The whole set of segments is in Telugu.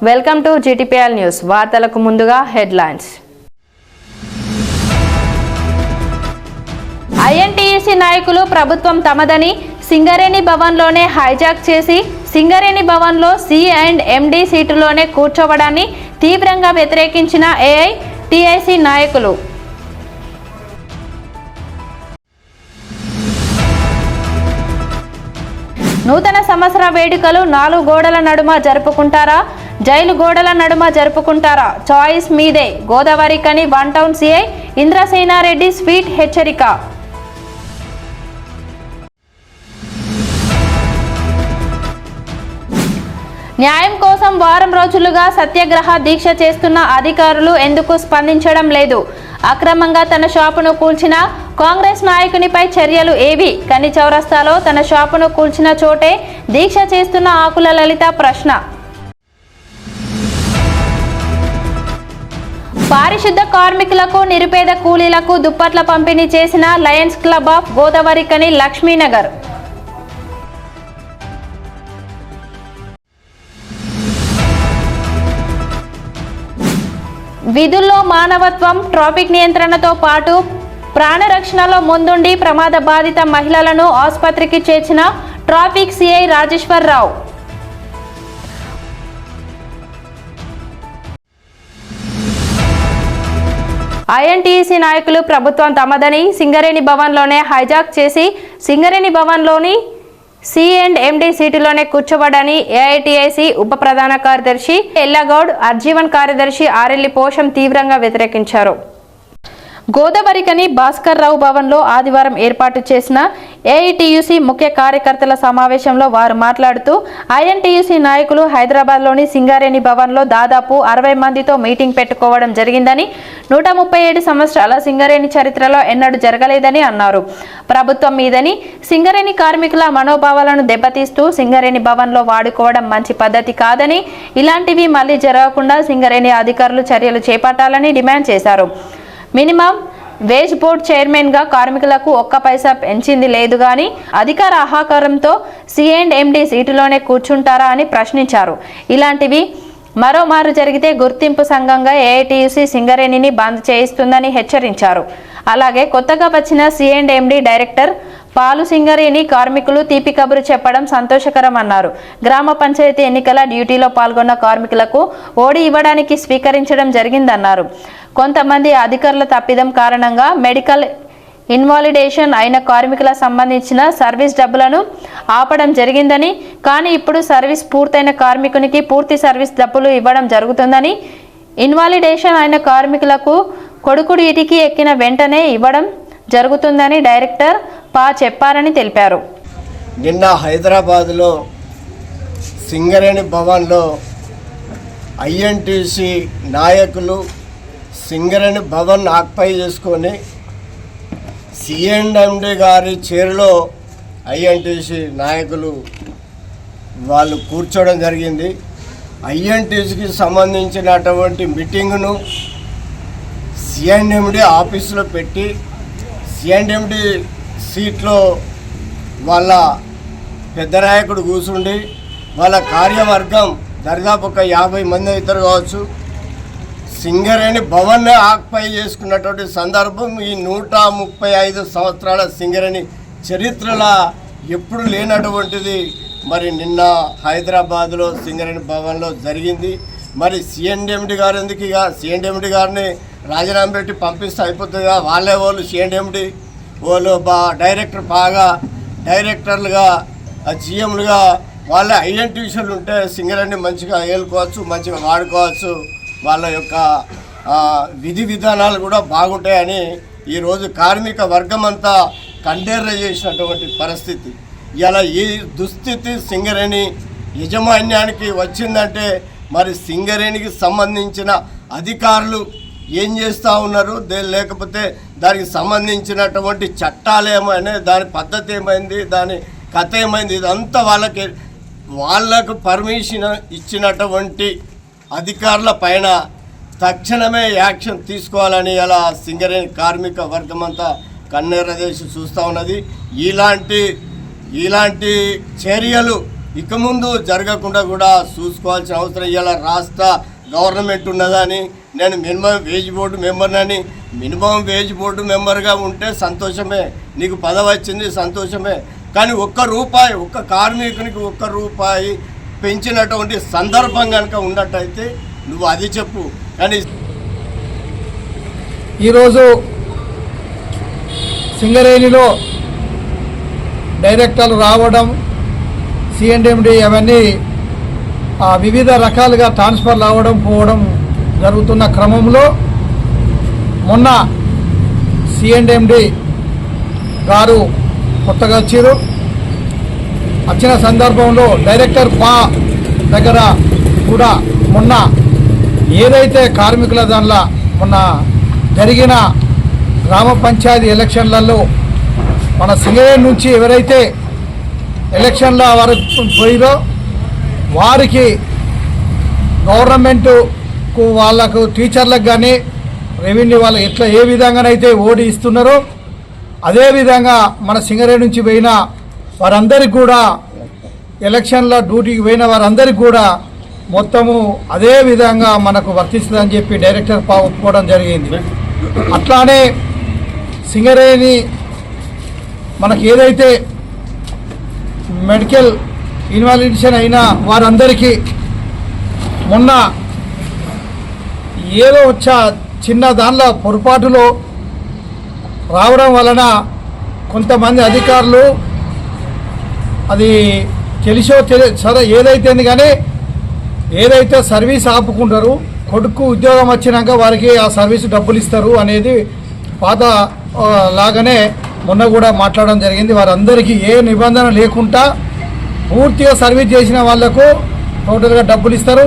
Welcome to GTPL news. వార్తలకు ముందుగా హెడ్లైన్స్. INTUC నాయకులు ప్రభుత్వం తమదని సింగరేణి భవన్లోనే హైజాక్ చేసి సింగరేణి భవన్లో C&MD సీటులోనే కూర్చోవడాన్ని తీవ్రంగా వ్యతిరేకించిన AITIC నాయకులు. నూతన సంవత్సర వేడుకలు 4 గోడల నడుమ జరుపుకుంటారా, జైలు గోడల నడుమ జరుపుకుంటారా? చాయిస్ మీదే. Godavarikhani one town CI Indrasena Reddy sweet హెచ్చరిక. న్యాయం కోసం వారం రోజులుగా సత్యాగ్రహ దీక్ష చేస్తున్న అధికారులు ఎందుకు స్పందించడం లేదు? అక్రమంగా తన షాపును కూల్చిన కాంగ్రెస్ నాయకునిపై చర్యలు ఏవి? కని చౌరస్తాలో తన షాపును కూల్చిన చోటే దీక్ష చేస్తున్న ఆకుల లలిత ప్రశ్న. పారిశుద్ధ కార్మికులకు, నిరుపేద కూలీలకు దుప్పట్ల పంపిణీ చేసిన Lions club of Godavarikhani Lakshmi Nagar. విధుల్లో మానవత్వం, ట్రాఫిక్ నియంత్రణతో పాటు ప్రాణరక్షణలో ముందుండి ప్రమాద బాధిత మహిళలను ఆసుపత్రికి చేర్చిన ట్రాఫిక్ CI రాజేశ్వరరావు. INTUC నాయకులు ప్రభుత్వం తమదని సింగరేణి భవన్లోనే హైజాక్ చేసి సింగరేణి భవన్లోని C&MD సీటులోనే కూర్చోవడాన్ని AITIC ఉప ప్రధాన కార్యదర్శి ఎల్లగౌడ్, అర్జీవన్ కార్యదర్శి ఆరెల్లి పోషం తీవ్రంగా వ్యతిరేకించారు. గోదావరికని భాస్కర్ రావు భవన్లో ఆదివారం ఏర్పాటు చేసిన AITUC ముఖ్య కార్యకర్తల సమావేశంలో వారు మాట్లాడుతూ INTUC నాయకులు హైదరాబాద్లోని సింగరేణి భవన్లో దాదాపు 60 మందితో మీటింగ్ పెట్టుకోవడం జరిగిందని, 137 సంవత్సరాల సింగరేణి చరిత్రలో ఎన్నడూ జరగలేదని అన్నారు. ప్రభుత్వం మీదని సింగరేణి కార్మికుల మనోభావాలను దెబ్బతీస్తూ సింగరేణి భవన్లో వాడుకోవడం మంచి పద్ధతి కాదని, ఇలాంటివి మళ్లీ జరగకుండా సింగరేణి అధికారులు చర్యలు చేపట్టాలని డిమాండ్ చేశారు. మినిమం వేజ్ బోర్డు చైర్మన్గా కార్మికులకు ఒక్క పైసా పెంచింది లేదు గాని అధికార అహంకారంతో C&MD సీటులోనే కూర్చుంటారా అని ప్రశ్నించారు. ఇలాంటివి మరోమారు జరిగితే గుర్తింపు సంఘంగా AITUC సింగరేణిని బంద్ చేయిస్తుందని హెచ్చరించారు. అలాగే కొత్తగా వచ్చిన C&MD డైరెక్టర్ పాలు సింగరేణి కార్మికులు తీపి కబురు చెప్పడం సంతోషకరం అన్నారు. గ్రామ పంచాయతీ ఎన్నికల డ్యూటీలో పాల్గొన్న కార్మికులకు ఓడి ఇవ్వడానికి స్వీకరించడం జరిగిందన్నారు. కొంతమంది అధికారుల తప్పిదం కారణంగా మెడికల్ ఇన్వాలిడేషన్ అయిన కార్మికులకు సంబంధించిన సర్వీస్ డబ్బులను ఆపడం జరిగిందని, కానీ ఇప్పుడు సర్వీస్ పూర్తయిన కార్మికునికి పూర్తి సర్వీస్ డబ్బులు ఇవ్వడం జరుగుతుందని, ఇన్వాలిడేషన్ అయిన కార్మికులకు కొడుకు డ్యూటీకి ఎక్కిన వెంటనే ఇవ్వడం జరుగుతుందని డైరెక్టర్ చెప్పారని తెలిపారు. నిన్న హైదరాబాద్లో సింగరేణి భవన్లో INTUC నాయకులు సింగరేణి భవన్ ఆక్యుపై చేసుకొని C&MD గారి చైర్లో INTUC నాయకులు వాళ్ళు కూర్చోవడం జరిగింది. INTUCకి సంబంధించినటువంటి మీటింగును C&MD ఆఫీసులో పెట్టి C&MD సీట్లో వాళ్ళ పెద్ద నాయకుడు కూర్చుండి వాళ్ళ కార్యవర్గం దరిదాపు ఒక 50 మంది అవుతారు కావచ్చు, సింగరేణి భవన్నే ఆక్యుపై చేసుకున్నటువంటి సందర్భం ఈ 135 సంవత్సరాల సింగరేణి చరిత్రలో ఎప్పుడు లేనటువంటిది మరి నిన్న హైదరాబాద్లో సింగరేణి భవన్లో జరిగింది. మరి C&MD గారు ఎందుకు ఇక C&MD గారిని రాజీనామా పెట్టి పంపిస్తే అయిపోతుందిగా, వాళ్ళే వాళ్ళు C&MD వాళ్ళు డైరెక్టర్ బాగా డైరెక్టర్లుగా GMలుగా వాళ్ళ INTUCలు ఉంటే సింగరేణి మంచిగా ఏలుకోవచ్చు, మంచిగా వాడుకోవచ్చు, వాళ్ళ యొక్క విధి విధానాలు కూడా బాగుంటాయని ఈరోజు కార్మిక వర్గం అంతా కండేర్ర చేసినటువంటి పరిస్థితి. ఇలా ఈ దుస్థితి సింగరేణి యాజమాన్యానికి వచ్చిందంటే మరి సింగరేణికి సంబంధించిన అధికారులు ఏం చేస్తూ ఉన్నారు, లేకపోతే దానికి సంబంధించినటువంటి చట్టాలు ఏమైనా, దాని పద్ధతి ఏమైంది, దాని కథ ఏమైంది, ఇదంతా వాళ్ళకు పర్మిషన్ ఇచ్చినటువంటి అధికారుల పైన తక్షణమే యాక్షన్ తీసుకోవాలని ఇలా సింగరేణి కార్మిక వర్గం అంతా కన్నెర్ర చేసి చూస్తూ ఉన్నది. ఇలాంటి చర్యలు ఇక ముందు జరగకుండా కూడా చూసుకోవాల్సిన అవసరం ఇలా రాష్ట్ర గవర్నమెంట్ ఉన్నదని నేను మినిమం వేజ్ బోర్డు మెంబర్నని మినిమం వేజ్ బోర్డు మెంబర్గా ఉంటే సంతోషమే, నీకు పదవి వచ్చింది సంతోషమే. కానీ ఒక్క కార్మికునికి ₹1 పెంచినటువంటి సందర్భం కనుక ఉన్నట్టయితే నువ్వు అది చెప్పు. కానీ ఈరోజు సింగరేణిలో డైరెక్టర్లు రావడం, సిఎండ్ఎండి అవన్నీ వివిధ రకాలుగా ట్రాన్స్ఫర్లు అవ్వడం పోవడం జరుగుతున్న క్రమంలో మొన్న సిఎండ్ఎండి గారు కొత్తగా వచ్చిన సందర్భంలో డైరెక్టర్ దగ్గర కూడా మొన్న ఏదైతే కార్మికుల దానిలో మొన్న జరిగిన గ్రామ పంచాయతీ ఎలక్షన్లలో మన సింగరేణి నుంచి ఎవరైతే ఎలక్షన్ల వరకు పోయిరో వారికి గవర్నమెంట్కు వాళ్ళకు టీచర్లకు కానీ రెవెన్యూ వాళ్ళకి ఎట్లా ఏ విధంగానైతే ఓడి ఇస్తున్నారో అదేవిధంగా మన సింగరేణి నుంచి పోయిన వారందరికీ కూడా ఎలక్షన్ల డ్యూటీకి పోయిన వారందరికీ కూడా మొత్తము అదే విధంగా మనకు వర్తిస్తుందని చెప్పి డైరెక్టర్ ఒప్పుకోవడం జరిగింది. అట్లానే సింగరేణి మనకి ఏదైతే మెడికల్ ఇన్వాలిడేషన్ అయినా వారందరికీ మొన్న ఏదో చిన్న దానిలో పొరపాటులో రావడం వలన కొంతమంది అధికారులు అది తెలిసో సరే ఏదైతే కానీ ఏదైతే సర్వీస్ ఆపుకుంటారు కొడుకు ఉద్యోగం వచ్చినాక వారికి ఆ సర్వీస్ డబ్బులు ఇస్తారు అనేది పాత లాగానే మొన్న కూడా మాట్లాడడం జరిగింది. వారందరికీ ఏ నిబంధన లేకుండా పూర్తిగా సర్వీస్ చేసిన వాళ్లకు టోటల్గా డబ్బులు ఇస్తారు.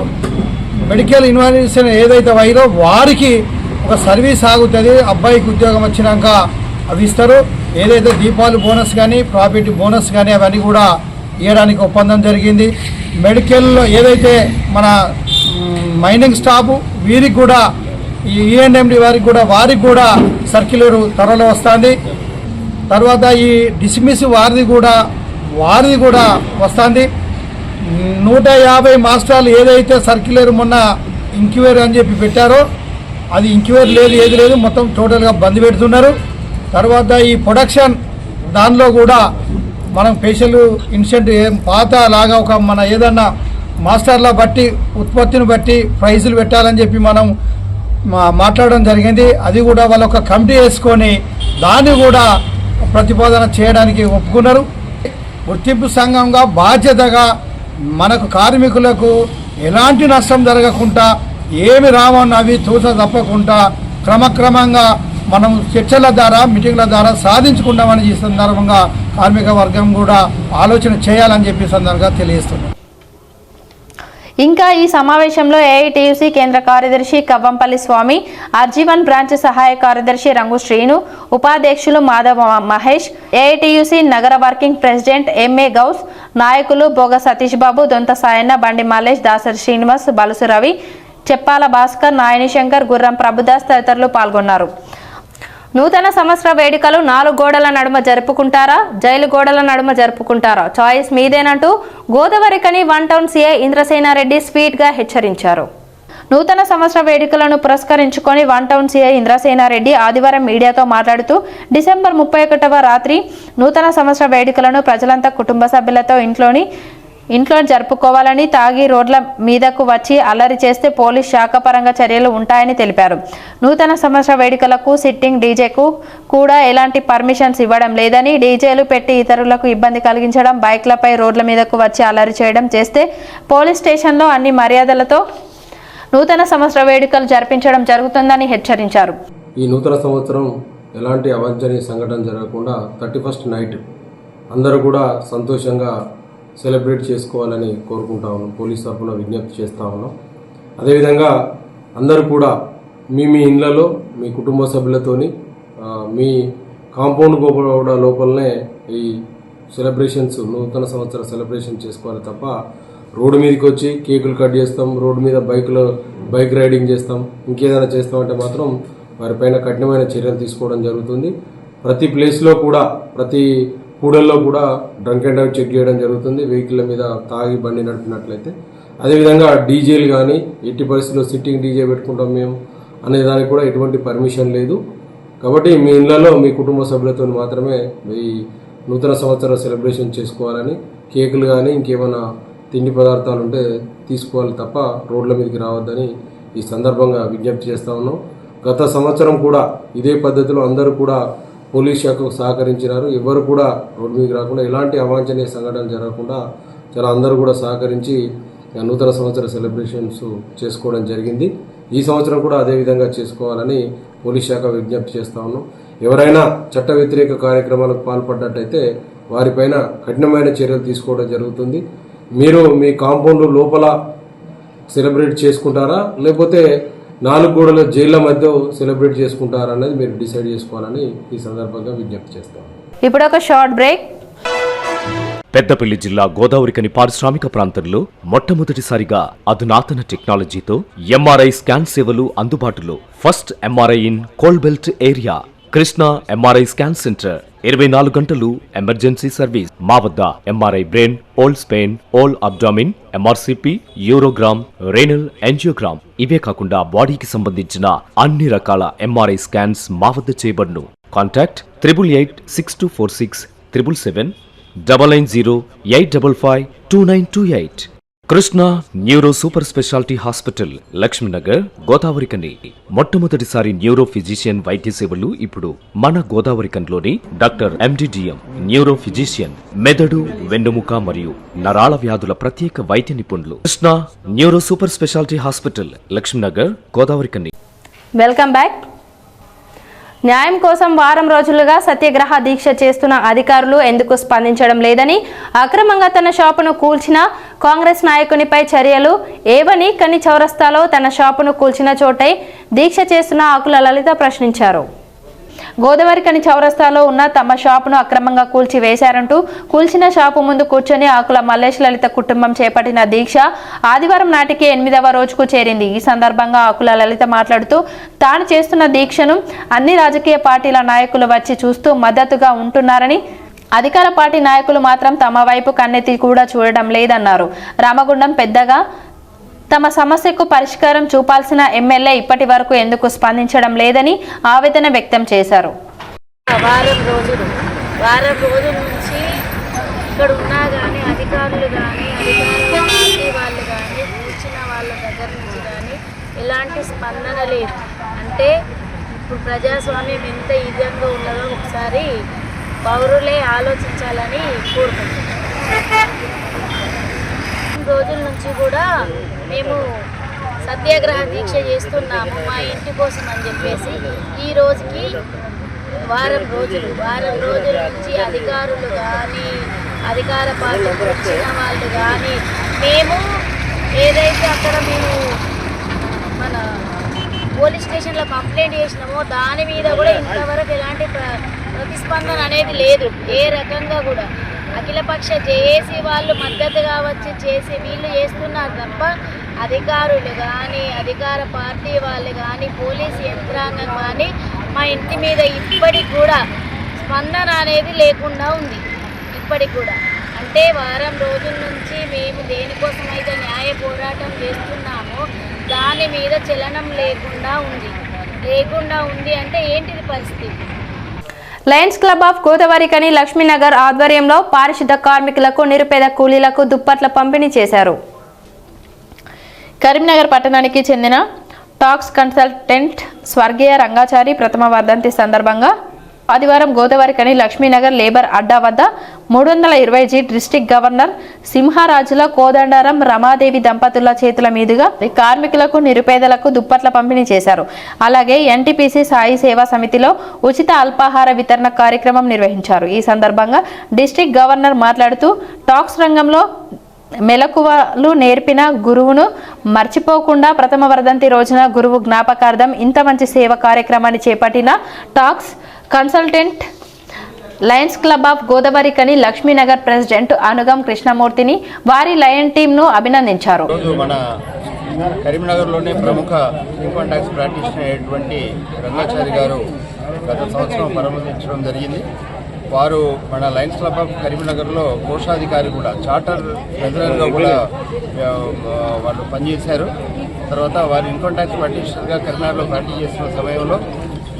మెడికల్ ఇన్వాలిడేషన్ ఏదైతే వైరో వారికి ఒక సర్వీస్ ఆగుతుంది, అబ్బాయికి ఉద్యోగం వచ్చినాక అవి ఇస్తారు. ఏదైతే దీపావళి బోనస్ కానీ ప్రాఫిట్ బోనస్ కానీ అవన్నీ కూడా ఇవ్వడానికి ఒప్పందం జరిగింది. మెడికల్లో ఏదైతే మన మైనింగ్ స్టాఫ్ వీరికి కూడా ఈ ఈఎన్ఎండి వారికి కూడా సర్క్యులర్ త్వరలో వస్తుంది. తర్వాత ఈ డిస్మిస్ వారిది కూడా వస్తుంది. 150 మాస్టర్లు ఏదైతే సర్క్యులర్ మొన్న ఇంక్వైరీ అని చెప్పి పెట్టారో అది ఇంక్వైరీ లేదు, ఏది లేదు, మొత్తం టోటల్గా బంద్ పెడుతున్నారు. తర్వాత ఈ ప్రొడక్షన్ దానిలో కూడా మనం స్పెషల్ ఇన్సెంటివ్ పాత లాగా ఒక మన ఏదన్నా మాస్టర్ల బట్టి ఉత్పత్తిని బట్టి ప్రైజులు పెట్టాలని చెప్పి మనం మాట్లాడడం జరిగింది. అది కూడా వాళ్ళ ఒక కమిటీ వేసుకొని దాన్ని కూడా ప్రతిపాదన చేయడానికి ఒప్పుకున్నారు. గుర్తింపు సంఘంగా బాధ్యతగా మనకు కార్మికులకు ఎలాంటి నష్టం జరగకుండా ఏమి రావన్న అవి తప్పకుండా క్రమక్రమంగా మనం చర్చల ద్వారా మీటింగ్ల ద్వారా సాధించుకుంటామని ఈ సందర్భంగా కార్మిక వర్గం కూడా ఆలోచన చేయాలని చెప్పి సందర్భంగా తెలియజేస్తున్నాం. ఇంకా ఈ సమావేశంలో ఏఐటీయూసీ కేంద్ర కార్యదర్శి కవ్వంపల్లి స్వామి, ఆర్జీవన్ బ్రాంచ్ సహాయ కార్యదర్శి రంగు శ్రీను, ఉపాధ్యక్షులు మాధవ మహేష్, ఏఐటీయూసీ నగర వర్కింగ్ ప్రెసిడెంట్ ఎంఏ గౌస్, నాయకులు బోగ సతీష్ బాబు, దొంత సాయన్న, బండి మల్లేష్, దాసరి శ్రీనివాస్, బలుసు రవి, చెప్పాల భాస్కర్, నాయని శంకర్, గుర్రం ప్రభుదాస్ తదితరులు పాల్గొన్నారు. నూతన సంవత్సర వేడుకలు 4 గోడల నడుమ జరుపుకుంటారా, జైలు గోడల నడుమ జరుపుకుంటారా, చాయిస్ మీదేనంటూ Godavarikhani 1 town CI Indrasena Reddy sweet గా హెచ్చరించారు. నూతన సంవత్సర వేడుకలను పురస్కరించుకొని 1 టౌన్ సీఐ ఇంద్రసేనారెడ్డి ఆదివారం మీడియాతో మాట్లాడుతూ డిసెంబర్ 31వ రాత్రి నూతన సంవత్సర వేడుకలను ప్రజలంతా కుటుంబ సభ్యులతో ఇంట్లో జరుపుకోవాలని, తాగి రోడ్ల మీదకు వచ్చి అల్లరి చేస్తే పోలీస్ శాఖపరంగా చర్యలు ఉంటాయని తెలిపారు. నూతన సంవత్సర వేడుకలకు సిట్టింగ్ డీజేకు కూడా ఎలాంటి పర్మిషన్స్ ఇవ్వడం లేదని, డీజేలు పెట్టి ఇతరులకు ఇబ్బంది కలిగించడం, బైక్లపై రోడ్ల మీదకు వచ్చి అల్లరి చేయడం చేస్తే పోలీస్ స్టేషన్లో అన్ని మర్యాదలతో నూతన సంవత్సర వేడుకలు జరిపించడం జరుగుతుందని హెచ్చరించారు. ఈ నూతన సంవత్సరం ఎలాంటి అవాంఛనీయ సంఘటన జరగకుండా 31st నైట్ అందరూ కూడా సంతోషంగా సెలబ్రేట్ చేసుకోవాలని కోరుకుంటా ఉన్నాం. పోలీస్ తరఫున విజ్ఞప్తి చేస్తూ ఉన్నాం. అదేవిధంగా అందరూ కూడా మీ ఇళ్లలో మీ కుటుంబ సభ్యులతోని మీ కాంపౌండ్ కూడా లోపలనే ఈ సెలబ్రేషన్స్ నూతన సంవత్సర సెలబ్రేషన్ చేసుకోవాలి తప్ప రోడ్డు మీదకి వచ్చి కేకులు కట్ చేస్తాం, రోడ్డు మీద బైక్ రైడింగ్ చేస్తాం, ఇంకేదైనా చేస్తామంటే మాత్రం వారిపైన కఠినమైన చర్యలు తీసుకోవడం జరుగుతుంది. ప్రతి ప్లేస్లో కూడా ప్రతి కూడల్లో కూడా డ్రంక్ అండ్ డ్రైవ్ చెక్ చేయడం జరుగుతుంది. వెహికల్ మీద తాగి బండి నడిపినట్లయితే అదేవిధంగా డీజేలు కానీ ఎట్టి పరిస్థితుల్లో సిట్టింగ్ డీజే పెట్టుకుంటాం మేము అనే దానికి కూడా ఎటువంటి పర్మిషన్ లేదు. కాబట్టి మీ ఇళ్లలో మీ కుటుంబ సభ్యులతో మాత్రమే ఈ నూతన సంవత్సర సెలబ్రేషన్ చేసుకోవాలని, కేకులు కానీ ఇంకేమైనా తిండి పదార్థాలు ఉంటే తీసుకోవాలి తప్ప రోడ్ల మీదకి రావద్దని ఈ సందర్భంగా విజ్ఞప్తి చేస్తా ఉన్నాం. గత సంవత్సరం కూడా ఇదే పద్ధతిలో అందరూ కూడా పోలీస్ శాఖకు సహకరించినారు. ఎవరు కూడా రోడ్డు మీదకి రాకుండా ఎలాంటి అవాంఛనీయ సంఘటన జరగకుండా చాలా అందరూ కూడా సహకరించి నూతన సంవత్సర సెలబ్రేషన్స్ చేసుకోవడం జరిగింది. ఈ సంవత్సరం కూడా అదే విధంగా చేసుకోవాలని పోలీస్ శాఖ విజ్ఞప్తి చేస్తా ఉన్నాం. ఎవరైనా చట్ట వ్యతిరేక కార్యక్రమాలకు పాల్పడ్డట్టయితే వారిపైన కఠినమైన చర్యలు తీసుకోవడం జరుగుతుంది. మీరు మీ కాంపౌండ్ లోపల సెలబ్రేట్ చేసుకుంటారా లేకపోతే 4 గోడల జైళ్ల మధ్య సెలబ్రేట్ చేసుకుంటారా అనేది మీరు డిసైడ్ చేసుకోవాలని ఈ సందర్భంగా విజ్ఞప్తి చేస్తాం. ఇప్పుడు ఒక షార్ట్ బ్రేక్. పెద్దపల్లి జిల్లా గోదావరికని పారిశ్రామిక ప్రాంతంలో మొట్టమొదటిసారిగా అధునాతన టెక్నాలజీతో ఎంఆర్ఐ స్కాన్ సేవలు అందుబాటులో. First MRI in coal belt area. Krishna MRI scan centre 24 గంటలు ఎమర్జెన్సీ సర్వీస్. మా వద్ద MRI brain, whole Spain, whole abdomen, MRCP, urogram, renal angiogram ఇవే కాకుండా బాడీకి సంబంధించిన అన్ని రకాల ఎంఆర్ఐ స్కాన్స్ మా వద్ద చేయబడును. Contact 8886246777 99085552928. Krishna neuro super speciality hospital, Lakshmi Nagar, Godavarikhani. మొట్టమొదటిసారి న్యూరో ఫిజిషియన్ వైద్య సేవలు ఇప్పుడు మన గోదావరికన్లోని డాక్టర్ ఎండిడిఎం న్యూరో ఫిజిషియన్, మెదడు, వెన్నుముక మరియు నరాల వ్యాధుల ప్రత్యేక వైద్య నిపుణులు. Krishna neuro super speciality hospital, Lakshmi Nagar, Godavarikhani. Welcome back. న్యాయం కోసం వారం రోజులుగా సత్యాగ్రహ దీక్ష చేస్తున్న అధికారులు ఎందుకు స్పందించడం లేదని, అక్రమంగా తన షాపును కూల్చిన కాంగ్రెస్ నాయకునిపై చర్యలు ఏవని కని చౌరస్తాలో తన షాపును కూల్చిన చోటై దీక్ష చేస్తున్న ఆకుల లలిత ప్రశ్నించారు. గోదావరికని చౌరస్తాలో ఉన్న తమ షాపును అక్రమంగా కూల్చివేశారంటూ కూల్చిన షాపు ముందు కూర్చొని ఆకుల మల్లేష్ లలిత కుటుంబం చేపట్టిన దీక్ష ఆదివారం నాటికి 8వ రోజుకు చేరింది. ఈ సందర్భంగా ఆకుల లలిత మాట్లాడుతూ తాను చేస్తున్న దీక్షను అన్ని రాజకీయ పార్టీల నాయకులు వచ్చి చూస్తూ మద్దతుగా ఉంటున్నారని, అధికార పార్టీ నాయకులు మాత్రం తమ వైపు కన్నెత్తి కూడా చూడడం లేదన్నారు. రామగుండం పెద్దగా తమ సమస్యకు పరిష్కారం చూపాల్సిన ఎమ్మెల్యే ఇప్పటి వరకు ఎందుకు స్పందించడం లేదని ఆవేదన వ్యక్తం చేశారు. వారం రోజుల నుంచి ఇక్కడ ఉన్నా కానీ అధికారులు కానీ పార్టీ వాళ్ళు కానీ కూర్చున్న వాళ్ళ దగ్గర నుంచి కానీ ఎలాంటి స్పందన లేదు. అంటే ఇప్పుడు ప్రజాస్వామ్యం ఎంత ఈజంగా ఉన్నదో ఒకసారి పౌరులే ఆలోచించాలని కోరుకుంటున్నాం. రోజుల నుంచి కూడా మేము సత్యాగ్రహ దీక్ష చేస్తున్నాము మా ఇంటి కోసం అని చెప్పేసి ఈ రోజుకి వారం రోజుల నుంచి అధికారులు కానీ అధికార పార్టీకి వచ్చిన వాళ్ళు కానీ మేము ఏదైతే అక్కడ మేము మన పోలీస్ స్టేషన్లో కంప్లైంట్ చేసినామో దాని మీద కూడా ఇంతవరకు ఎలాంటి ప్రతిస్పందన అనేది లేదు. ఏ రకంగా కూడా అఖిలపక్ష జేఏసీ వాళ్ళు మద్దతుగా వచ్చి చేసి వీళ్ళు చేస్తున్నారు తప్ప అధికారులు కానీ అధికార పార్టీ వాళ్ళు కానీ పోలీస్ యంత్రాంగం కానీ మా ఇంటి మీద ఇప్పటికి కూడా స్పందన అనేది లేకుండా ఉంది. ఇప్పటికి కూడా అంటే వారం రోజుల నుంచి మేము దేనికోసం అయితే న్యాయ పోరాటం చేస్తున్నామో దాని మీద చలనం లేకుండా ఉంది అంటే ఏంటిది పరిస్థితి? Lions club of Godavarikhani Lakshmi Nagar ఆధ్వర్యంలో పారిశుద్ధ కార్మికులకు, నిరుపేద కూలీలకు దుప్పట్ల పంపిణీ చేశారు. కరీంనగర్ పట్టణానికి చెందిన టాక్స్ కన్సల్టెంట్ స్వర్గీయ రంగాచారి ప్రథమ వర్ధంతి సందర్భంగా ఆదివారం గోదావరికని లక్ష్మీనగర్ లేబర్ అడ్డా వద్ద 320G డిస్ట్రిక్ట్ గవర్నర్ సింహరాజుల కోదండరం రమాదేవి దంపతుల చేతుల మీదుగా కార్మికులకు, నిరుపేదలకు దుప్పట్ల పంపిణీ చేశారు. అలాగే ఎన్టీపీసీ సాయి సేవా సమితిలో ఉచిత అల్పాహార వితరణ కార్యక్రమం నిర్వహించారు. ఈ సందర్భంగా డిస్ట్రిక్ట్ గవర్నర్ మాట్లాడుతూ టాక్స్ రంగంలో మెలకువలు నేర్పిన గురువును మర్చిపోకుండా ప్రథమ వర్ధంతి రోజున గురువు జ్ఞాపకార్థం ఇంత మంచి సేవ కార్యక్రమాన్ని చేపట్టిన tax consultant lions club of Godavarikhani Lakshminagar president Anugam కృష్ణమూర్తిని, వారి లయన్ టీంను అభినందించారు. మన కరీంనగర్లోనే ప్రముఖ ఇన్కమ్ ట్యాక్స్ ప్రాక్టీషనర్ అయినటువంటి రంగాచారి గారు గత సంవత్సరం పరామర్శించడం జరిగింది. వారు మన లయన్స్ క్లబ్ ఆఫ్ కరీంనగర్లో కోశాధికారి కూడా చార్టర్ ట్రెజరర్గా కూడా వాళ్ళు పనిచేశారు. తర్వాత వారు ఇన్కమ్ ట్యాక్స్ ప్రాక్టీషనర్గా కరీంనగర్లో ప్రాక్టీస్ చేస్తున్న సమయంలో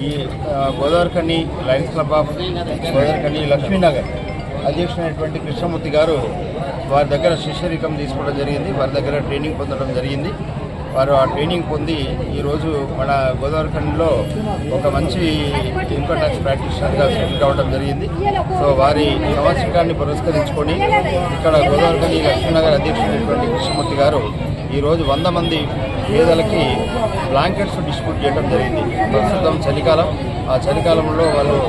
ఈ Godavarikhani lions club of Godavarikhani Lakshminagar అధ్యక్షుడైనటువంటి కృష్ణమూర్తి గారు వారి దగ్గర శిష్యరికం తీసుకోవడం జరిగింది. వారి దగ్గర ట్రైనింగ్ పొందడం జరిగింది. వారు ఆ ట్రైనింగ్ పొంది ఈరోజు మన గోదావరిఖండ్లో ఒక మంచి ఇన్కమ్ ట్యాక్స్ ప్రాక్టీషనర్గా సెటిల్ కావడం జరిగింది. సో వారి సంవత్సరాన్ని పురస్కరించుకొని ఇక్కడ గోదావరిఖండ్ లక్ష్మీనగర్ అధ్యక్షుడైనటువంటి కృష్ణమూర్తి గారు ఈరోజు 100 మంది పేదలకి బ్లాంకెట్స్ డిస్ట్రిబ్యూట్ చేయడం జరిగింది. ప్రస్తుతం చలికాలం, ఆ చలికాలంలో వాళ్ళు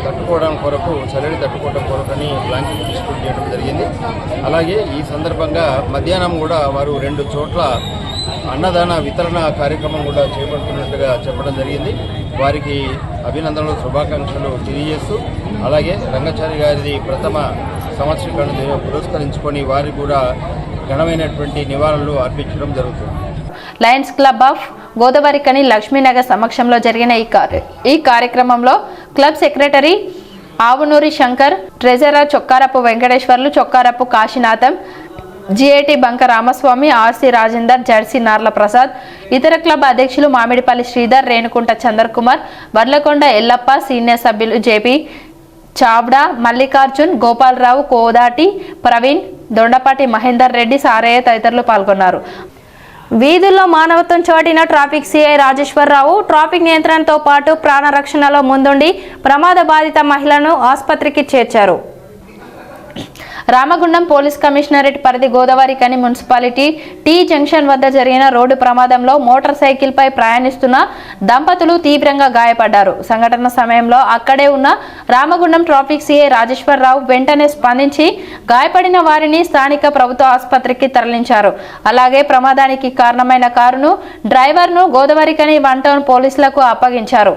తట్టుకోవడం కొరకు చలిని తట్టుకోవడం కొరకని బ్లాంకెట్ డిస్ట్రిబ్యూట్ చేయడం జరిగింది. అలాగే ఈ సందర్భంగా మధ్యాహ్నం కూడా వారు 2 చోట్ల అన్నదాన వితరణ కార్యక్రమం కూడా చేపడుతున్నట్టుగా చెప్పడం జరిగింది. వారికి అభినందనలు, శుభాకాంక్షలు తెలియజేస్తూ అలాగే రంగాచారి గారిది ప్రథమ సంవత్సరీకరణ పురస్కరించుకొని వారికి కూడా ఘనమైనటువంటి నివాళులు అర్పించడం జరుగుతుంది. Lions club of Godavarikhani Lakshminagar సమక్షంలో జరిగిన ఈ కార్యక్రమంలో club secretary Avunuri Shankar, treasurer Chokkarapu Venkateswarlu, Chokkarapu Kasinatham, GIT Banka Ramaswamy, RC Rajender, ZC Narla Prasad, ఇతర క్లబ్ అధ్యక్షులు మామిడిపల్లి శ్రీధర్, రేణుకుంట చంద్రకుమార్, వర్లకొండ ఎల్లప్ప, సీనియర్ సభ్యులు జేపీ చావ్డా, మల్లికార్జున్, గోపాలరావు, కోదాటి ప్రవీణ్, దొండపాటి మహేందర్ రెడ్డి, సారయ్య తదితరులు పాల్గొన్నారు. వీధుల్లో మానవత్వం చాటిన ట్రాఫిక్ సిఐ రాజేశ్వరరావు ట్రాఫిక్ నియంత్రణతో పాటు ప్రాణరక్షణలో ముందుండి ప్రమాద బాధిత మహిళను ఆసుపత్రికి చేర్చారు. రామగుండం పోలీస్ కమిషనరేట్ పరిధి గోదావరికని మున్సిపాలిటీ టీ జంక్షన్ వద్ద జరిగిన రోడ్డు ప్రమాదంలో మోటార్ సైకిల్పై ప్రయాణిస్తున్న దంపతులు తీవ్రంగా గాయపడ్డారు. సంఘటన సమయంలో అక్కడే ఉన్న రామగుండం ట్రాఫిక్ సిఐ రాజేశ్వరరావు వెంటనే స్పందించి గాయపడిన వారిని స్థానిక ప్రభుత్వ ఆసుపత్రికి తరలించారు. అలాగే ప్రమాదానికి కారణమైన కారును, డ్రైవర్ను గోదావరికని 1 టౌన్ పోలీసులకు అప్పగించారు.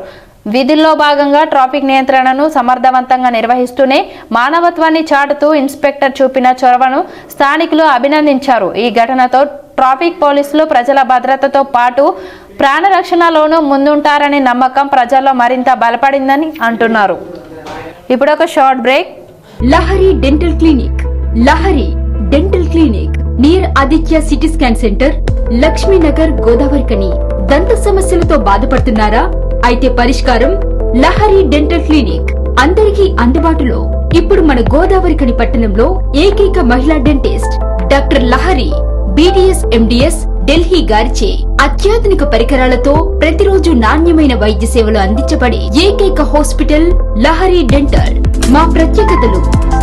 విధుల్లో భాగంగా ట్రాఫిక్ నియంత్రణను సమర్థవంతంగా నిర్వహిస్తూనే మానవత్వాన్ని చాటుతూ ఇన్స్పెక్టర్ చూపిన చొరవను స్థానికులు అభినందించారు. ఈ ఘటనతో ట్రాఫిక్ పోలీసులు ప్రజల భద్రతతో పాటు ప్రాణరక్షణలోనూ ముందుంటారనే నమ్మకం ప్రజల్లో మరింత బలపడిందని అంటున్నారు. ఇప్పుడు ఒక short break. Lahari dental clinic. Lahari dental clinic near Aditya CT scan centre, Lakshmi Nagar, Godavarikhani. దంత సమస్యలతో బాధపడుతున్నారా? అయితే పరిష్కారం లహరి డెంటల్ క్లినిక్ అందరికీ అందుబాటులో. ఇప్పుడు మన గోదావరికని పట్టణంలో ఏకైక మహిళా dentist doctor Lahari BDS MDS Delhi గారిచే అత్యాధునిక పరికరాలతో ప్రతిరోజు నాణ్యమైన వైద్య సేవలు అందించబడే ఏకైక హాస్పిటల్ లహరి డెంటల్. మా ప్రత్యేకతలు: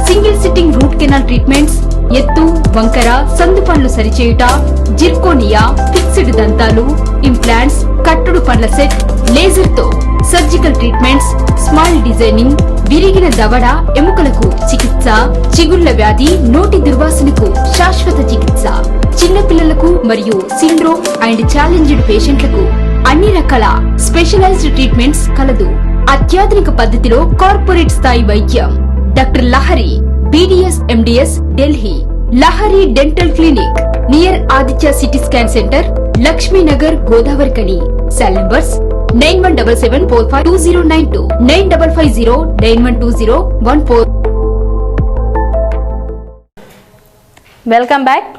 single sitting root canal treatments, ఎత్తు, వంకర, సందుపండ్లు సరిచేయుట, జిర్కోనియా, ఫిక్స్డ్ దంతాలు, ఇంప్లాంట్స్, కట్టుడు పండ్ల సెట్, లేజర్ తో సర్జికల్ ట్రీట్మెంట్స్, స్మైల్ డిజైనింగ్, విరిగిన దవడ ఎముకలకు చికిత్స, చిగుళ్ల వ్యాధి, నోటి దుర్వాసనకు శాశ్వత చికిత్స, చిన్నపిల్లలకు మరియు సిండ్రోమ్ అండ్ ఛాలెంజ్డ్ పేషెంట్లకు అన్ని రకాల స్పెషలైజ్డ్ ట్రీట్మెంట్స్ కలదు. అత్యాధునిక పద్ధతిలో కార్పొరేట్ స్థాయి వైద్యం. Doctor Lahari BDS MDS Delhi. Lahari dental clinic near Aditya CT scan centre, Lakshmi Nagar, Godavarikhani. Cell numbers 9177452092, 9550912014. Welcome back.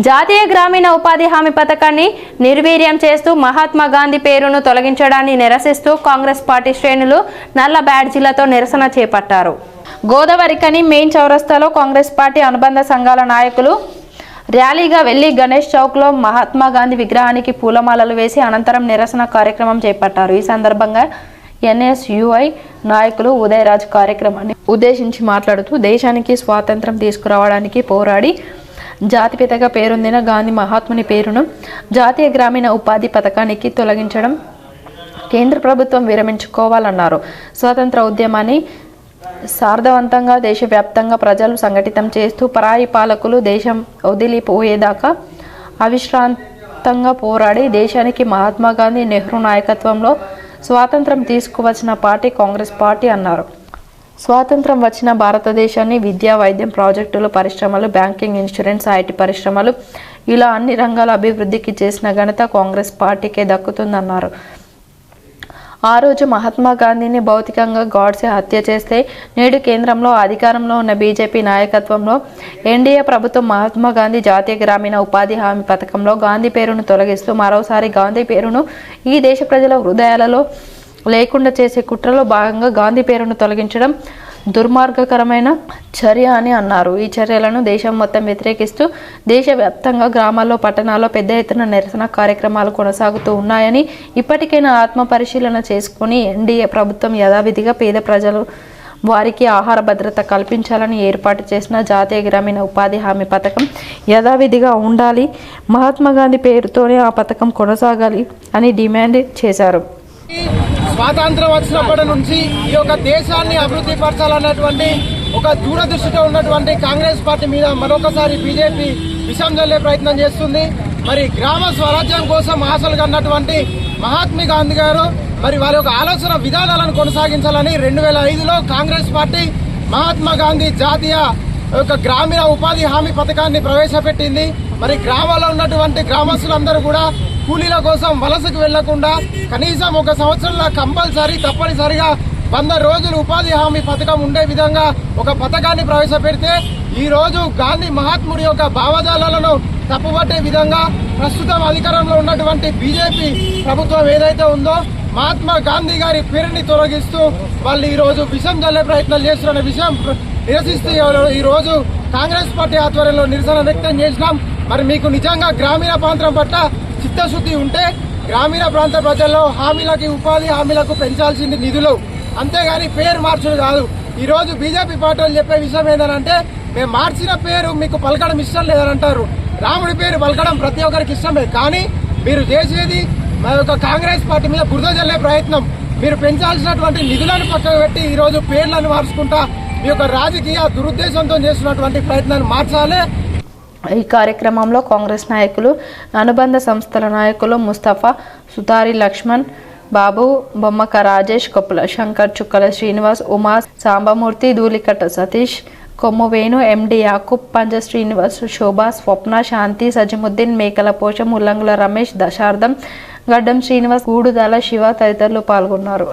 జాతీయ గ్రామీణ ఉపాధి హామీ పథకాన్ని నిర్వీర్యం చేస్తూ మహాత్మా గాంధీ పేరును తొలగించడాన్ని నిరసిస్తూ కాంగ్రెస్ పార్టీ శ్రేణులు నల్ల బ్యాడ్జీలతో నిరసన చేపట్టారు. గోదావరికని మెయిన్ చౌరస్తాలో కాంగ్రెస్ పార్టీ అనుబంధ సంఘాల నాయకులు ర్యాలీగా వెళ్లి గణేష్ చౌక్లో మహాత్మా గాంధీ విగ్రహానికి పూలమాలలు వేసి అనంతరం నిరసన కార్యక్రమం చేపట్టారు. ఈ సందర్భంగా NSUI నాయకులు ఉదయరాజ్ కార్యక్రమాన్ని ఉద్దేశించి మాట్లాడుతూ దేశానికి స్వాతంత్రం తీసుకురావడానికి పోరాడి జాతిపితగా పేరొందిన గాంధీ మహాత్ముని పేరును జాతీయ గ్రామీణ ఉపాధి పథకానికి తొలగించడం కేంద్ర ప్రభుత్వం విరమించుకోవాలన్నారు. స్వాతంత్ర ఉద్యమాన్ని సార్థవంతంగా దేశవ్యాప్తంగా ప్రజలు సంఘటితం చేస్తూ పరాయి పాలకులు దేశం వదిలిపోయేదాకా అవిశ్రాంతంగా పోరాడి దేశానికి మహాత్మా గాంధీ, నెహ్రూ నాయకత్వంలో స్వాతంత్రం తీసుకువచ్చిన పార్టీ కాంగ్రెస్ పార్టీ అన్నారు. స్వాతంత్రం వచ్చిన భారతదేశాన్ని విద్య, వైద్యం, ప్రాజెక్టులు, పరిశ్రమలు, బ్యాంకింగ్, ఇన్సూరెన్స్, IT పరిశ్రమలు ఇలా అన్ని రంగాల అభివృద్ధికి చేసిన ఘనత కాంగ్రెస్ పార్టీకే దక్కుతుందన్నారు. ఆ రోజు మహాత్మా గాంధీని భౌతికంగా గాడ్సే హత్య చేస్తే నేడు కేంద్రంలో అధికారంలో ఉన్న బీజేపీ నాయకత్వంలో ఎన్డీఏ ప్రభుత్వం మహాత్మా గాంధీ జాతీయ గ్రామీణ ఉపాధి హామీ పథకంలో గాంధీ పేరును తొలగిస్తూ మరోసారి గాంధీ పేరును ఈ దేశ ప్రజల హృదయాలలో లేకుండా చేసే కుట్రలో భాగంగా గాంధీ పేరును తొలగించడం దుర్మార్గకరమైన చర్య అని అన్నారు. ఈ చర్యలను దేశం మొత్తం వ్యతిరేకిస్తూ దేశవ్యాప్తంగా గ్రామాల్లో పట్టణాల్లో పెద్ద ఎత్తున నిరసన కార్యక్రమాలు కొనసాగుతూ ఉన్నాయని, ఇప్పటికైనా ఆత్మ పరిశీలన చేసుకుని ఎన్డీఏ ప్రభుత్వం యథావిధిగా పేద ప్రజలు వారికి ఆహార భద్రత కల్పించాలని ఏర్పాటు చేసిన జాతీయ గ్రామీణ ఉపాధి హామీ పథకం యథావిధిగా ఉండాలి, మహాత్మా గాంధీ పేరుతోనే ఆ పథకం కొనసాగాలి అని డిమాండ్ చేశారు. స్వాతంత్రం వచ్చినప్పటి నుంచి ఈ యొక్క దేశాన్ని అభివృద్ధి పరచాలన్నటువంటి ఒక దూరదృష్టితో ఉన్నటువంటి కాంగ్రెస్ పార్టీ మీద మరొకసారి బీజేపీ విషం చల్లే ప్రయత్నం చేస్తుంది. మరి గ్రామ స్వరాజ్యం కోసం ఆశలు కన్నటువంటి మహాత్మా గాంధీ గారు మరి వారి యొక్క ఆలోచన విధానాలను కొనసాగించాలని 2005లో కాంగ్రెస్ పార్టీ మహాత్మా గాంధీ జాతీయ ఒక గ్రామీణ ఉపాధి హామీ పథకాన్ని ప్రవేశపెట్టింది. మరి గ్రామాల్లో ఉన్నటువంటి గ్రామస్తులందరూ కూడా కూలీల కోసం వలసకు వెళ్లకుండా కనీసం ఒక సంవత్సరంలో కంపల్సరీ తప్పనిసరిగా 100 రోజులు ఉపాధి హామీ పథకం ఉండే విధంగా ఒక పథకాన్ని ప్రవేశపెడితే ఈ రోజు గాంధీ మహాత్ముడి యొక్క భావజాలను తప్పుపట్టే విధంగా ప్రస్తుతం అధికారంలో ఉన్నటువంటి బీజేపీ ప్రభుత్వం ఏదైతే ఉందో మహాత్మా గాంధీ గారి పేరుని తొలగిస్తూ వాళ్ళు ఈ రోజు విషం చల్లే ప్రయత్నాలు చేస్తున్న విషయం నిరసిస్తూ ఈ రోజు కాంగ్రెస్ పార్టీ ఆధ్వర్యంలో నిరసన వ్యక్తం చేసినాం. మరి మీకు నిజంగా గ్రామీణ ప్రాంతం పట్ల చిత్తశుద్ధి ఉంటే గ్రామీణ ప్రాంత ప్రజల్లో హామీలకి ఉపాధి హామీలకు పెంచాల్సింది నిధులు, అంతేగాని పేరు మార్చుడు కాదు. ఈరోజు బీజేపీ పార్టీలు చెప్పే విషయం ఏంటంటే మేము మార్చిన పేరు మీకు పలకడం ఇష్టం లేదని అంటారు. రాముడి పేరు పలకడం ప్రతి ఒక్కరికి ఇష్టమే, కానీ మీరు చేసేది మా యొక్క కాంగ్రెస్ పార్టీ మీద బురద జల్లే ప్రయత్నం. మీరు పెంచాల్సినటువంటి నిధులను పక్కకు పెట్టి ఈరోజు పేర్లను మార్చుకుంటా మీ యొక్క రాజకీయ దురుద్దేశంతో చేస్తున్నటువంటి ప్రయత్నాన్ని మార్చాలి. ఈ కార్యక్రమంలో కాంగ్రెస్ నాయకులు, అనుబంధ సంస్థల నాయకులు ముస్తఫా, సుతారి లక్ష్మణ్, బాబు, బొమ్మక రాజేష్, కొప్పుల శంకర్, చుక్కల శ్రీనివాస్, ఉమా, సాంబమూర్తి, ధూళికట్ట సతీష్, కొమ్ము వేణు, ఎండి యాకూబ్, పంజ శ్రీనివాస్, శోభ, స్వప్న, శాంతి, సజిముద్దీన్, మేకల పోషం, ఉల్లంగుల రమేష్, దశార్థం, గడ్డం శ్రీనివాస్, గూడుదల శివ తదితరులు పాల్గొన్నారు.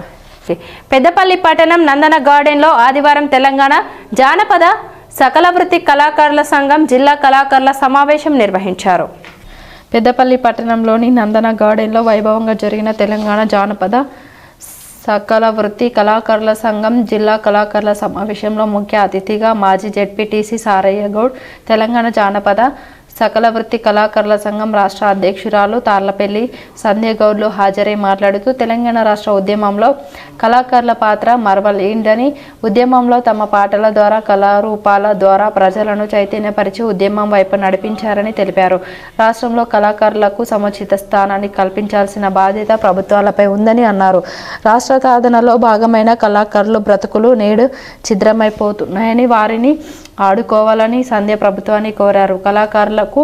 పెద్దపల్లి పట్టణం నందన గార్డెన్లో ఆదివారం తెలంగాణ జానపద సకల వృత్తి కళాకారుల సంఘం జిల్లా కళాకారుల సమావేశం నిర్వహించారు. పెద్దపల్లి పట్టణంలోని నందన గార్డెన్లో వైభవంగా జరిగిన తెలంగాణ జానపద సకల వృత్తి కళాకారుల సంఘం జిల్లా కళాకారుల సమావేశంలో ముఖ్య అతిథిగా మాజీ జెడ్పీటీసీ సారయ్య గౌడ్, తెలంగాణ జానపద సకల వృత్తి కళాకారుల సంఘం రాష్ట్ర అధ్యక్షురాలు తార్లపల్లి సంధ్యగౌడ్లు హాజరై మాట్లాడుతూ తెలంగాణ రాష్ట్ర ఉద్యమంలో కళాకారుల పాత్ర మరవలేనిదని, ఉద్యమంలో తమ పాటల ద్వారా కళారూపాల ద్వారా ప్రజలను చైతన్యపరిచి ఉద్యమం వైపు నడిపించారని తెలిపారు. రాష్ట్రంలో కళాకారులకు సముచిత స్థానాన్ని కల్పించాల్సిన బాధ్యత ప్రభుత్వాలపై ఉందని అన్నారు. రాష్ట్ర సాధనలో భాగమైన కళాకారుల బ్రతుకులు నేడు ఛిద్రమైపోతున్నాయని, వారిని ఆడుకోవాలని సంధ్య ప్రభుత్వాన్ని కోరారు. కళాకారులకు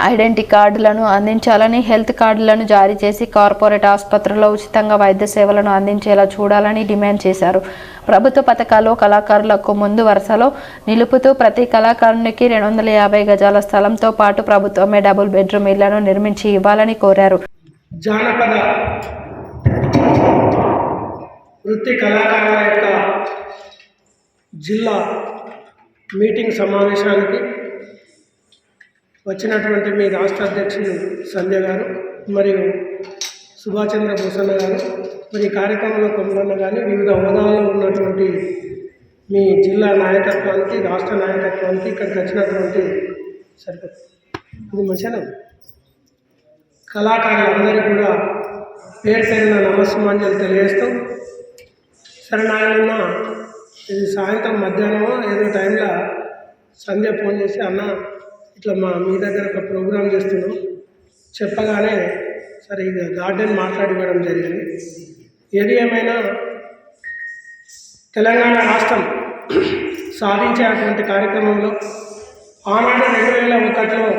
ఐడెంటిటీ కార్డులను అందించాలని, హెల్త్ కార్డులను జారీ చేసి కార్పొరేట్ ఆసుపత్రుల్లో ఉచితంగా వైద్య సేవలను అందించేలా చూడాలని డిమాండ్ చేశారు. ప్రభుత్వ పథకాలు కళాకారులకు ముందు వరుసలో నిలుపుతూ ప్రతి కళాకారునికి 250 గజాల స్థలంతో పాటు ప్రభుత్వమే డబుల్ బెడ్రూమ్ ఇళ్లను నిర్మించి ఇవ్వాలని కోరారు. జానపద వృత్తి కళాకారుల యొక్క జిల్లా మీటింగ్ సమావేశానికి వచ్చినటువంటి మీ రాష్ట్ర అధ్యక్షులు సంధ్య గారు మరియు సుభాష్ చంద్ర భూషణ గారు, మరి కార్యక్రమంలో కొమ్మన్న కానీ వివిధ హోదాల్లో ఉన్నటువంటి మీ జిల్లా నాయకత్వానికి, రాష్ట్ర నాయకత్వానికి, ఇక్కడికి వచ్చినటువంటి ఇది మంచిగా కళాకారులందరికీ కూడా పేరు పేరున నమస్సుమాంజలు తెలియజేస్తూ, సరే నాయన ఇది సాయంత్రం మధ్యాహ్నమో ఏదో టైంలో సంధ్య ఫోన్ చేసి అన్న ఇట్లా మీ దగ్గర ఒక ప్రోగ్రాం చేస్తున్నాం చెప్పగానే సరే ఇక గార్డెన్ మాట్లాడివ్వడం జరిగింది. ఏది ఏమైనా తెలంగాణ రాష్ట్రం సాధించేటువంటి కార్యక్రమంలో ఆనాడు 2001లో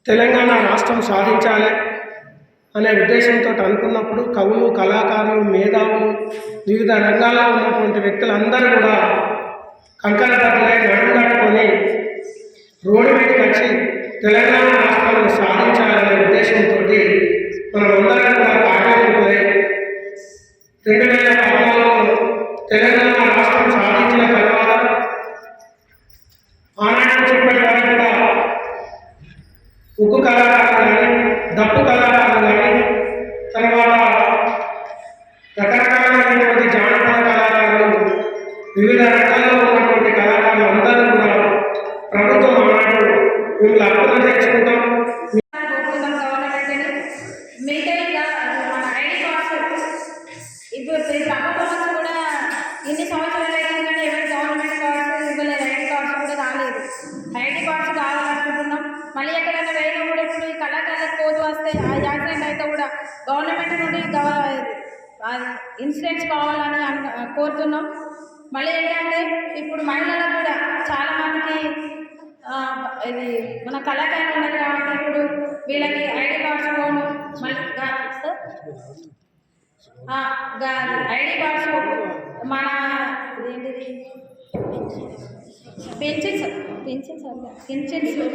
తెలంగాణ రాష్ట్రం సాధించాలి అనే ఉద్దేశంతో అనుకున్నప్పుడు కవులు, కళాకారులు, మేధావులు, వివిధ రంగాల్లో ఉన్నటువంటి వ్యక్తులందరూ కూడా కంకణబద్ధులై నడుముకట్టుకొని రోడ్డు మీదకి వచ్చి తెలంగాణ రాష్ట్రాన్ని సాధించాలనే ఉద్దేశంతో మనమందరం ఆనాటి నుంచి ఇప్పటి వరకు కూడా ఉక్కు కళాకారులు కానీ డప్పు కళాకారులు కానీ తర్వాత రకరకాలైనటువంటి జానపద కళాకారులు వివిధ రకాల్లో ఉన్నటువంటి కళాకారులు అందరూ కూడా ప్రభుత్వం ఆనాడు మిమ్మల్ని అప్పులు తెచ్చుకుంటాం. ఇప్పుడు ప్రభుత్వం నుంచి కూడా ఇన్ని సంవత్సరాలు అయింది కానీ ఎవరి గవర్నమెంట్ కార్డ్స్ ఇవ్వలేదు, ఐడి కార్డ్స్ కూడా రాలేదు. ఐడి కార్డ్స్ కావాలనుకుంటున్నాం. మళ్ళీ ఎక్కడైనా వేరే కూడా ఇప్పుడు ఈ కళాకారులకు కోర్టు వస్తే ఆ యాక్సిడెంట్ అయితే కూడా గవర్నమెంట్ నుండి ఇన్సూరెన్స్ కావాలని కోరుతున్నాం. మళ్ళీ ఏంటంటే ఇప్పుడు మహిళలకు కూడా చాలామందికి ఇది మన కళాకారులు ఉన్నది కాబట్టి ఇప్పుడు వీళ్ళకి ఐడి కార్డ్స్ పోను మళ్ళీ ఐడి కార్డ్స్ మన ఏంటిది పెన్షన్స్ ఇల్లు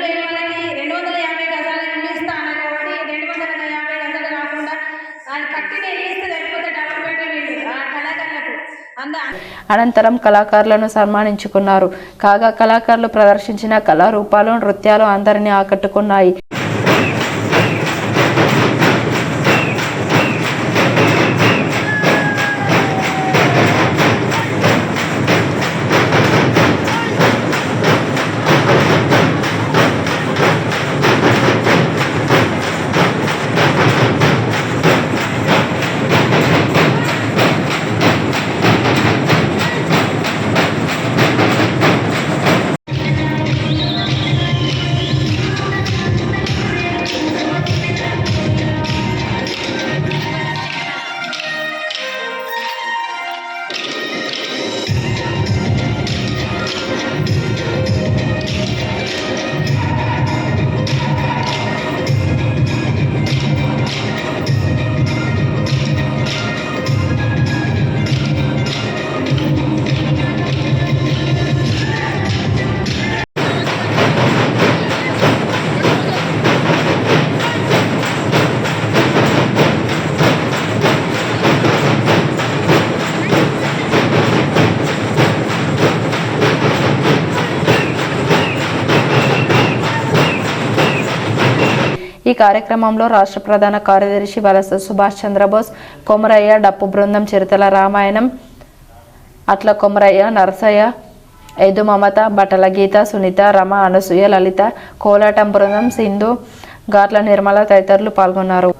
లేని వాళ్ళకి 250 గజాల ఇల్లు ఇస్తాను కాబట్టి 250 గజాలు కాకుండా అది కట్టిన ఇల్లు ఇస్తే సరిపోతే డబుల్ బెడ్రూమ్ ఇల్లు ఆ కళాకారులకు అనంతరం కళాకారులను సన్మానించుకున్నారు. కాగా కళాకారులు ప్రదర్శించిన కళారూపాలు, నృత్యాలు అందరినీ ఆకట్టుకున్నాయి. ఈ కార్యక్రమంలో రాష్ట్ర ప్రధాన కార్యదర్శి వలస సుభాష్ చంద్రబోస్, కొమరయ్య, డప్పు బృందం, చిరుతల రామాయణం, అట్ల కొమరయ్య, నరసయ్య, ఎదు మమత, బట్టల గీత, సునీత, రమ, అనసూయ, లలిత, కోలాటం బృందం, సింధు, గాట్ల నిర్మల తదితరులు పాల్గొన్నారు.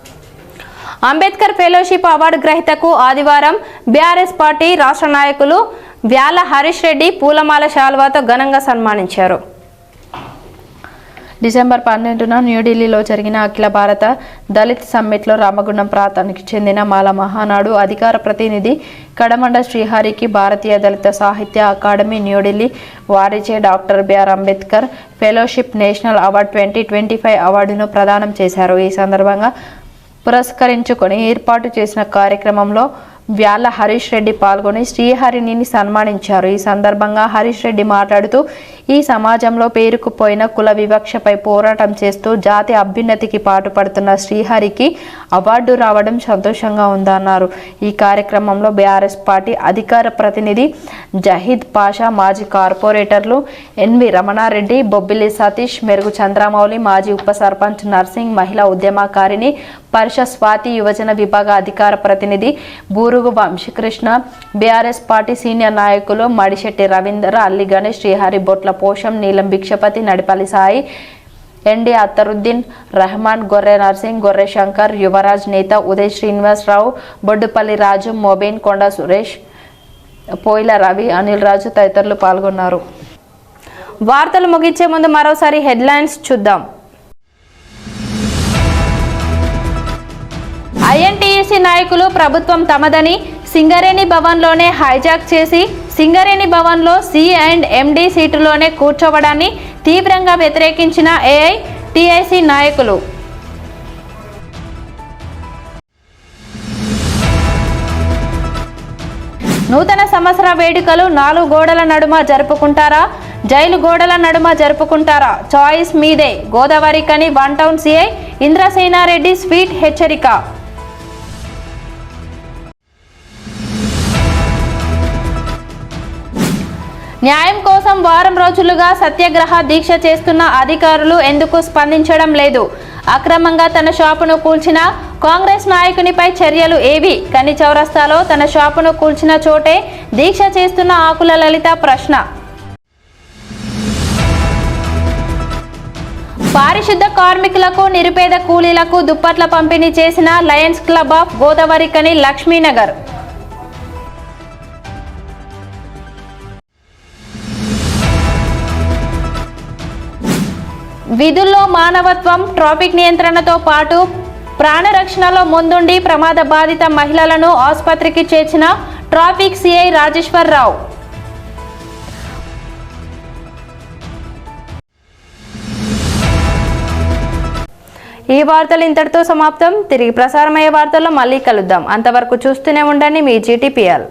అంబేద్కర్ ఫెలోషిప్ అవార్డు గ్రహీతకు ఆదివారం బీఆర్ఎస్ పార్టీ రాష్ట్ర నాయకులు వ్యాల హరీష్ రెడ్డి పూలమాల శాల్వాతో ఘనంగా సన్మానించారు. డిసెంబర్ 12న న్యూఢిల్లీలో జరిగిన అఖిల భారత దళిత్ సమ్మిట్లో రామగుండం ప్రాంతానికి చెందిన మాల మహానాడు అధికార ప్రతినిధి కడమండ శ్రీహరికి భారతీయ దళిత సాహిత్య అకాడమీ న్యూఢిల్లీ వారిచే doctor BR Ambedkar fellowship national award 2025 అవార్డును ప్రదానం చేశారు. ఈ సందర్భంగా పురస్కరించుకొని ఏర్పాటు చేసిన కార్యక్రమంలో వ్యాల హరీష్ రెడ్డి పాల్గొని శ్రీహరిని సన్మానించారు. ఈ సందర్భంగా హరీష్ రెడ్డి మాట్లాడుతూ ఈ సమాజంలో పేరుకుపోయిన కుల వివక్షపై పోరాటం చేస్తూ జాతి అభ్యున్నతికి పాటుపడుతున్న శ్రీహరికి అవార్డు రావడం సంతోషంగా ఉందన్నారు. ఈ కార్యక్రమంలో బీఆర్ఎస్ పార్టీ అధికార ప్రతినిధి జహీద్ పాషా, మాజీ కార్పొరేటర్లు ఎన్వి రమణారెడ్డి, బొబ్బిలి సతీష్, మెరుగు చంద్రమౌళి, మాజీ ఉప సర్పంచ్ నర్సింగ్, మహిళా ఉద్యమకారిణి పరుష స్వాతి, యువజన విభాగ అధికార ప్రతినిధి బూరుగు వంశీకృష్ణ, బీఆర్ఎస్ పార్టీ సీనియర్ నాయకులు మడిశెట్టి రవీందర్, అల్లి గణేష్, శ్రీహరి, బొట్ల పోషం, నీలం భిక్షపతి, నడిపల్లి సాయి, ఎన్డి అత్తరుద్దీన్, రెహమాన్, గొర్రె నర్సింగ్, గొర్రె శంకర్, యువరాజ్ నేత, ఉదయ్ శ్రీనివాసరావు, బొడ్డుపల్లి రాజు, మోబేన్, కొండ సురేష్, పోయిల రవి, అనిల్ రాజు తదితరులు పాల్గొన్నారు. వార్తలు ముగించే ముందు మరోసారి హెడ్లైన్స్ చూద్దాం. ఐఎన్టీయూసీ నాయకులు ప్రభుత్వం తమదని సింగరేణి భవన్లోనే హైజాక్ చేసి సింగరేణి భవన్లో C&MD సీటులోనే కూర్చోవడాన్ని తీవ్రంగా వ్యతిరేకించిన ఏఐటీఐసీ నాయకులు. నూతన సంవత్సర వేడుకలు 4 గోడల నడుమ జరుపుకుంటారా, జైలు గోడల నడుమ జరుపుకుంటారా, చాయిస్ మీదే. గోదావరి కని 1 టౌన్ సిఐ ఇంద్రసేనారెడ్డి స్వీట్ హెచ్చరిక. న్యాయం కోసం వారం రోజులుగా సత్యాగ్రహ దీక్ష చేస్తున్న అధికారులు ఎందుకు స్పందించడం లేదు? అక్రమంగా తన షాపును కూల్చిన కాంగ్రెస్ నాయకునిపై చర్యలు ఏవి? కని చౌరస్తాలో తన షాపును కూల్చిన చోటే దీక్ష చేస్తున్న ఆకుల లలిత ప్రశ్న. పారిశుద్ధ కార్మికులకు, నిరుపేద కూలీలకు దుప్పట్ల పంపిణీ చేసిన Lions club of Godavarikhani Lakshmi Nagar. విధుల్లో మానవత్వం, ట్రాఫిక్ నియంత్రణతో పాటు ప్రాణరక్షణలో ముందుండి ప్రమాద బాధిత మహిళలను ఆసుపత్రికి చేర్చిన ట్రాఫిక్ సిఐ రాజేశ్వర్ రావు. ఈ వార్తలు ఇంతటితో సమాప్తం. తిరిగి ప్రసారమయ్యే వార్తల్లో మళ్ళీ కలుద్దాం. అంతవరకు చూస్తూనే ఉండండి మీ GTPL.